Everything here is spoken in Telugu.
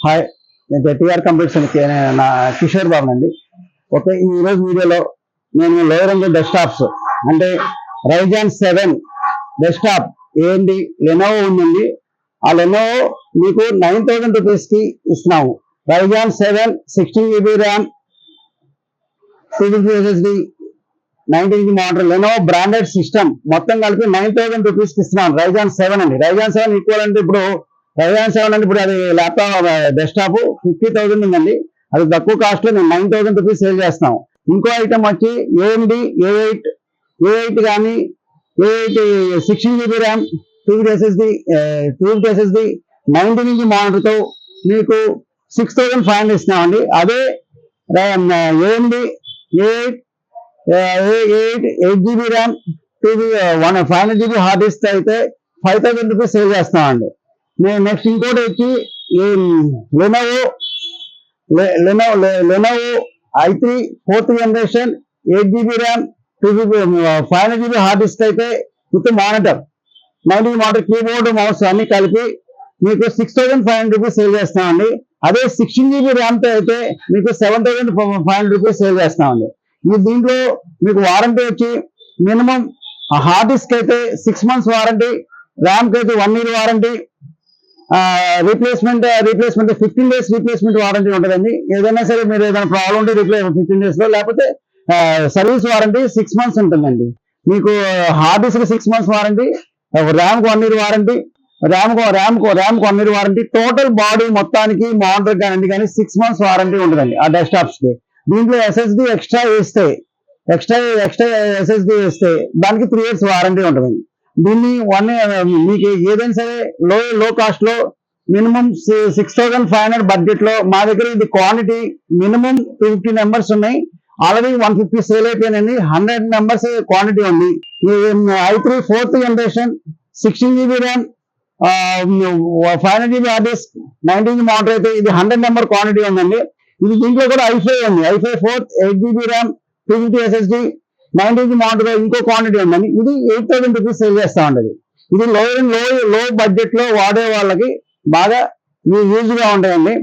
హాయ్, నేను టీఆర్ కంప్యూటర్స్ నా కిషోర్ బాబు అండి. ఓకే, ఈరోజు వీడియోలో నేను లోయర్ అండ్ డెస్క్టాప్స్ అంటే Ryzen 7 డెస్క్టాప్ ఏంటి లెనోవో ఉందండి. ఆ లెనోవో మీకు 9,000 రూపీస్కి ఇస్తున్నాము. Ryzen 7 16GB RAM 2GB SSD 19GB model Lenovo branded system మొత్తం కలిపి 9,000 రూపీస్కి ఇస్తున్నాం. Ryzen 7 అండి. Ryzen 7 ఈక్వల్ అంటే ఇప్పుడు Ryzen 7 అంటే ఇప్పుడు అది ల్యాప్టాప్ డెస్క్టాప్ 50,000 ఉందండి. అది తక్కువ కాస్ట్ లో మేము 9,000 రూపీస్ సేల్ చేస్తున్నాం. ఇంకో ఐటమ్ వచ్చి AMD A8 కానీ A8 16GB RAM 2GB SSD 19GB monitor తో మీకు 6,500 ఇస్తున్నామండి. అదే AMD A8 8GB RAM 500GB hard disk అయితే 5,000 రూపీస్ సేల్ చేస్తున్నామండి. నెక్స్ట్ ఇంకోటి వచ్చి Lenovo i3 4th generation 8GB RAM 2GB 500GB hard disk అయితే with monitor 90 monitor keyboard mouse అన్ని కలిపి మీకు 6,500 రూపీస్ సేల్ చేస్తామండి. అదే 16GB ర్యామ్ తో అయితే మీకు 7,500 రూపీస్ సేల్ చేస్తామండి. దీంట్లో మీకు వారంటీ వచ్చి మినిమం హార్డ్ డిస్క్ అయితే 6 months వారంటీ, ర్యామ్ కి అయితే 1 year warranty, replacement 15 days replacement warranty ఉంటుందండి. ఏదైనా సరే మీరు ఏదైనా ప్రాబ్లం ఉంటే 15 days లో, లేకపోతే సర్వీస్ వారంటీ 6 months ఉంటుందండి. మీకు hard disk 6 months warranty, RAM కు 1 year వారంటీ, ర్యామ్ కు 1 year వారంటీ, టోటల్ బాడీ మొత్తానికి మానిటర్ కానీ 6 months వారంటీ ఉంటుందండి ఆ డెస్క్టాప్స్ కి. దీంట్లో ఎస్ఎస్డి ఎక్స్ట్రా ఎస్ఎస్డి వేస్తే దానికి 3 years వారంటీ ఉంటుందండి. దీన్ని మీకు ఏదైనా సరే లో కాస్ట్ లో మినిమం 6,500 బడ్జెట్ లో మా దగ్గర ఇది క్వాంటిటీ మినిమం 250 members ఉన్నాయి. ఆల్రెడీ 150 సేల్ అయిపోయినాయండి. 100 members క్వాంటిటీ ఉంది. i3 4th generation 16GB RAM 500GB hard disc 19GB model అయితే ఇది 100 member క్వాంటిటీ ఉందండి. ఇది దీంట్లో కూడా i5 ఉంది. i5 4th 8GB RAM 250 SSD 19GB model ఇంకో క్వాంటిటీ ఉందండి. ఇది 8,000 రూపీస్ సేల్ చేస్తా ఉండదు. ఇది లో బడ్జెట్ లో వాడే వాళ్ళకి బాగా యూజ్ గా ఉంటాయండి.